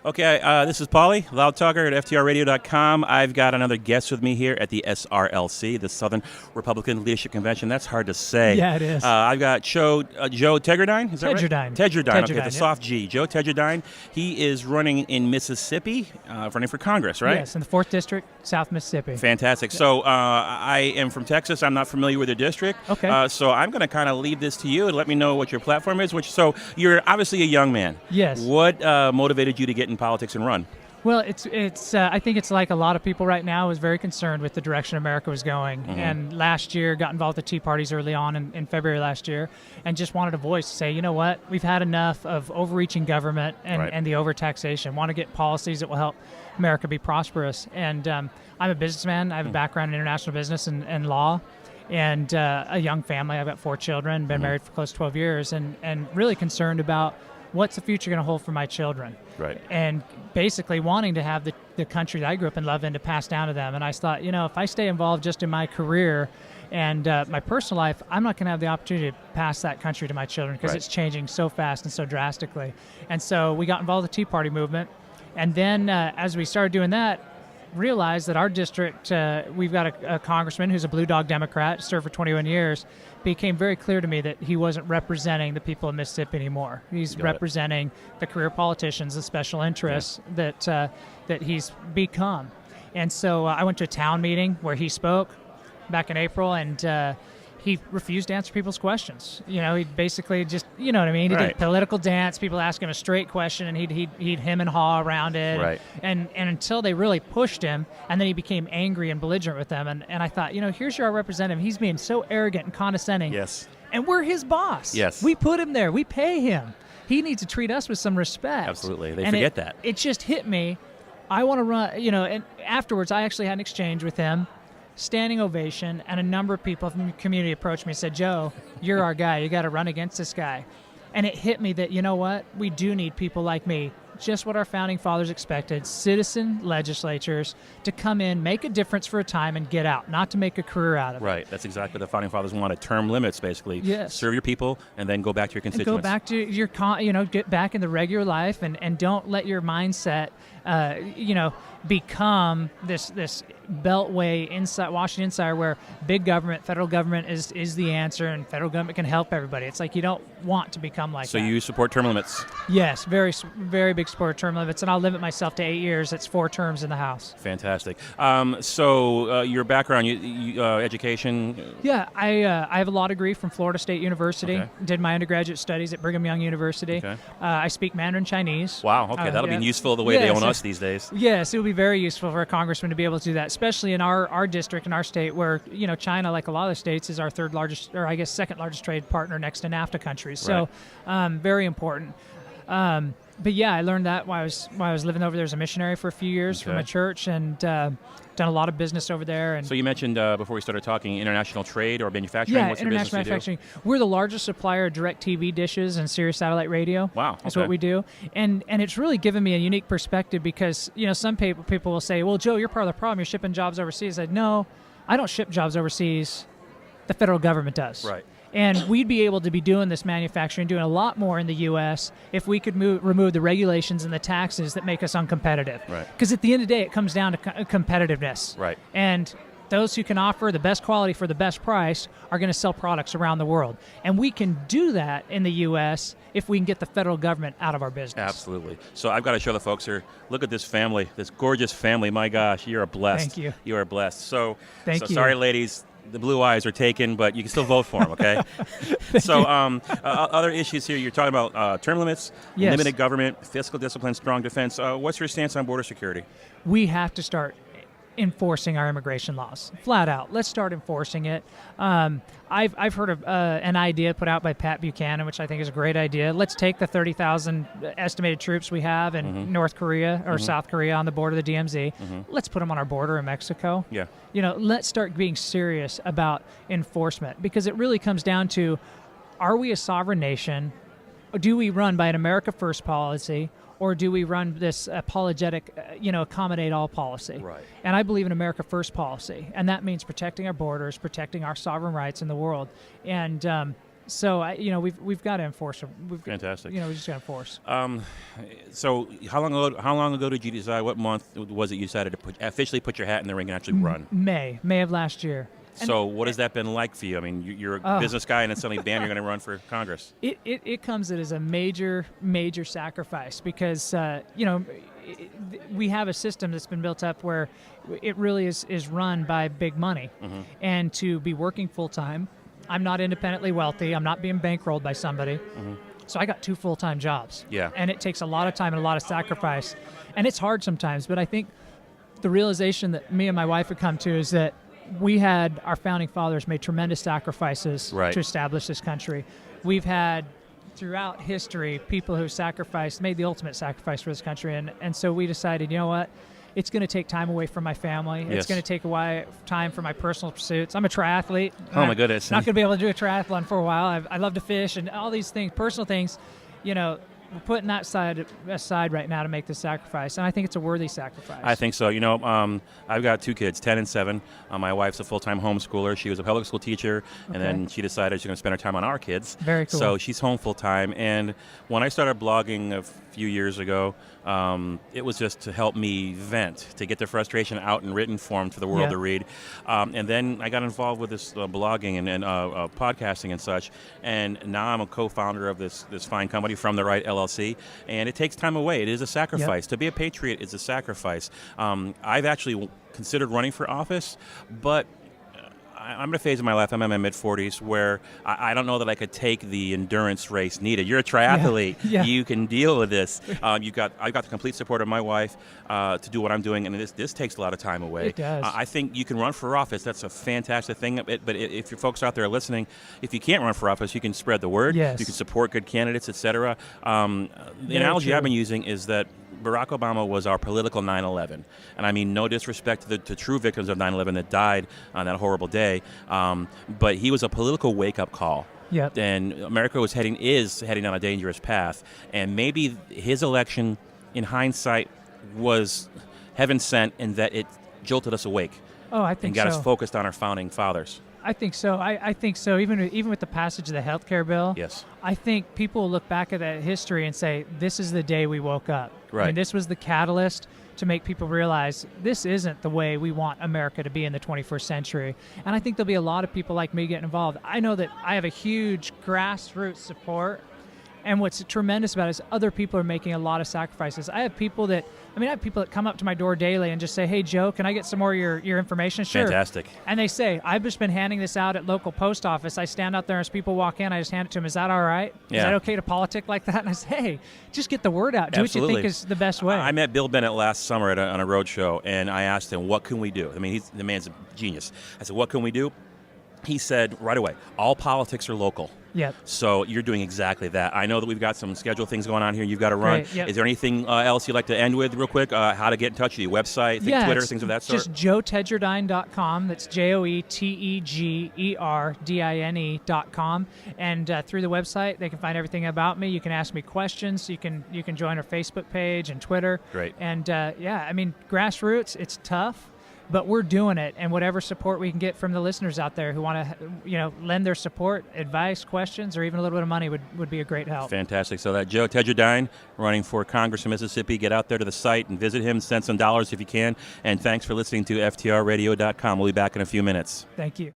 Okay, this is Paulie, Loud Talker at FTRRadio.com. I've got another guest with me here at the SRLC, the Southern Republican Leadership Convention. That's hard to say. Yeah, it is. I've got Joe Tegerdine. Is that right? Tegerdine. Okay, the soft G. Joe Tegerdine. He is running in Mississippi, running for Congress, right? Yes, in the 4th District, South Mississippi. Fantastic. So I am from Texas. I'm not familiar with your district. Okay. So I'm going to kind of leave this to you and let me know what your platform is. So you're obviously a young man. Yes. What motivated you to get in politics and run? Well, it's. I think it's like a lot of people right now is very concerned with the direction America was going. Mm-hmm. And last year, got involved with the Tea Parties early on in February last year, and just wanted a voice to say, you know what, we've had enough of overreaching government and the overtaxation. Want to get policies that will help America be prosperous. And I'm a businessman. I have a background in international business and law. And a young family. I've got 4 children, been married for close to 12 years, and really concerned about what's the future going to hold for my children. Right. And basically wanting to have the country that I grew up and loved in to pass down to them. And I thought, if I stay involved just in my career and my personal life, I'm not going to have the opportunity to pass that country to my children because it's changing so fast and so drastically. And so we got involved with the Tea Party movement. And then as we started doing that, realized that our district, we've got a congressman who's a Blue Dog Democrat, served for 21 years, became very clear to me that he wasn't representing the people of Mississippi anymore. He's representing the career politicians, the special interests that he's become. And so I went to a town meeting where he spoke back in April, and he refused to answer people's questions. He basically just, you know what I mean? He did a political dance. People ask him a straight question, and he'd hem and haw around it. Right. And until they really pushed him, and then he became angry and belligerent with them. And I thought, here's your representative. He's being so arrogant and condescending. Yes. And we're his boss. Yes. We put him there. We pay him. He needs to treat us with some respect. Absolutely. They forget that. It just hit me. I want to run, and afterwards I actually had an exchange with him. Standing ovation, and a number of people from the community approached me and said, Joe, you're our guy. You got to run against this guy. And it hit me that, you know what? We do need people like me, just what our founding fathers expected, citizen legislatures to come in, make a difference for a time, and get out, not to make a career out of it. Right. That's exactly what the founding fathers wanted. Term limits, basically. Yes. Serve your people, and then go back to your constituents. And go back to your, get back in the regular life, and don't let your mindset, become this beltway inside Washington Insider where big government, federal government is the answer, and federal government can help everybody. It's like you don't want to become like that. So you support term limits? Yes, very, very big support of term limits, and I'll limit myself to 8 years. It's 4 terms in the House. Fantastic. So your background, education? Yeah, I have a law degree from Florida State University. Okay. Did my undergraduate studies at Brigham Young University. Okay. I speak Mandarin Chinese. Wow. Okay, that'll be useful the way they own us these days. Yes, it would be very useful for a congressman to be able to do that, especially in our district, in our state, where China, like a lot of states, is our third largest, or I guess second largest trade partner next to NAFTA countries. So, very important. But yeah, I learned that while I was living over there as a missionary for a few years from a church, and done a lot of business over there. And so you mentioned before we started talking international trade or manufacturing. Yeah, What's your international manufacturing. We're the largest supplier of direct TV dishes and Sirius satellite radio. Wow, okay. That's what we do, and it's really given me a unique perspective because some people will say, "Well, Joe, you're part of the problem. You're shipping jobs overseas." I said, "No, I don't ship jobs overseas. The federal government does." Right. And we'd be able to be doing this manufacturing, doing a lot more in the U.S. if we could remove the regulations and the taxes that make us uncompetitive. Right. Because at the end of the day, it comes down to competitiveness. Right. And those who can offer the best quality for the best price are going to sell products around the world. And we can do that in the U.S. if we can get the federal government out of our business. Absolutely. So I've got to show the folks here, look at this family, this gorgeous family. My gosh, you are blessed. Thank you. You are blessed. So Thank you. Sorry, ladies. The blue eyes are taken, but you can still vote for them, okay? So other issues here, you're talking about term limits, limited government, fiscal discipline, strong defense. What's your stance on border security? We have to start enforcing our immigration laws, flat out. Let's start enforcing it. I've heard of an idea put out by Pat Buchanan, which I think is a great idea. Let's take the 30,000 estimated troops we have in North Korea or South Korea on the border of the DMZ. Let's put them on our border in Mexico. Yeah. Let's start being serious about enforcement, because it really comes down to, are we a sovereign nation? Do we run by an America First policy? Or do we run this apologetic, accommodate all policy? Right. And I believe in America First policy, and that means protecting our borders, protecting our sovereign rights in the world. And So we've got to enforce them. Fantastic. We just got to enforce. So how long ago did you decide? What month was it you decided to officially put your hat in the ring and actually run? May of last year. So what has that been like for you? I mean, you're a business guy, and then suddenly, bam, you're going to run for Congress. It comes as a major sacrifice because we have a system that's been built up where it really is run by big money, and to be working full time. I'm not independently wealthy. I'm not being bankrolled by somebody. So I got 2 full-time jobs. Yeah. And it takes a lot of time and a lot of sacrifice. And it's hard sometimes, but I think the realization that me and my wife have come to is that our founding fathers made tremendous sacrifices to establish this country. We've had, throughout history, people who made the ultimate sacrifice for this country. And so we decided, you know what? It's going to take time away from my family. Yes. It's going to take time for my personal pursuits. I'm a triathlete. Oh, my goodness. Not going to be able to do a triathlon for a while. I love to fish and all these things, personal things. We're putting that aside right now to make this sacrifice, and I think it's a worthy sacrifice. I think so. I've got 2 kids, 10 and 7. My wife's a full-time homeschooler. She was a public school teacher, and then she decided she's going to spend her time on our kids. Very cool. So she's home full-time, and when I started blogging a few years ago, it was just to help me vent, to get the frustration out in written form for the world to read. And then I got involved with this blogging and podcasting and such, and now I'm a co-founder of this fine company, From the Right LLC, and it takes time away. It is a sacrifice. To be a patriot is a sacrifice. I've actually considered running for office, but I'm at a phase in my life, I'm in my mid-40s, where I don't know that I could take the endurance race needed. You're a triathlete. You can deal with this. I've got the complete support of my wife to do what I'm doing, and this takes a lot of time away. It does. I think you can run for office. That's a fantastic thing. But if your folks out there listening, if you can't run for office, you can spread the word. Yes. You can support good candidates, etc. The analogy I've been using is that Barack Obama was our political 9/11. And I mean no disrespect to the true victims of 9/11 that died on that horrible day, but he was a political wake-up call. Yep. And America is heading on a dangerous path. And maybe his election, in hindsight, was heaven sent in that it jolted us awake. Oh, I think so. And got so. us focused on our founding fathers. I think so. I think so. Even with the passage of the health care bill, yes, I think people will look back at that history and say, this is the day we woke up. Right. I mean, this was the catalyst to make people realize this isn't the way we want America to be in the 21st century. And I think there'll be a lot of people like me getting involved. I know that I have a huge grassroots support. And what's tremendous about it is other people are making a lot of sacrifices. I have people that come up to my door daily and just say, hey, Joe, can I get some more of your information? Sure. Fantastic. And they say, I've just been handing this out at local post office. I stand out there as people walk in, I just hand it to them. Is that all right? Yeah. Is that okay to politic like that? And I say, hey, just get the word out. Do Absolutely. what you think is the best way. I met Bill Bennett last summer on a road show, and I asked him, what can we do? I mean, the man's a genius. I said, what can we do? He said right away, all politics are local. Yep. So you're doing exactly that. I know that we've got some scheduled things going on here. You've got to run. Great, yep. Is there anything else you'd like to end with real quick? How to get in touch with you? Website, Twitter, things of that sort? Just joetegerdine.com. That's JoeTegerdine.com. And through the website, they can find everything about me. You can ask me questions. You can join our Facebook page and Twitter. Great. And grassroots, it's tough. But we're doing it, and whatever support we can get from the listeners out there who want to, lend their support, advice, questions, or even a little bit of money would be a great help. Fantastic. So that Joe Tegerdine, running for Congress in Mississippi, get out there to the site and visit him, send some dollars if you can. And thanks for listening to FTRradio.com. We'll be back in a few minutes. Thank you.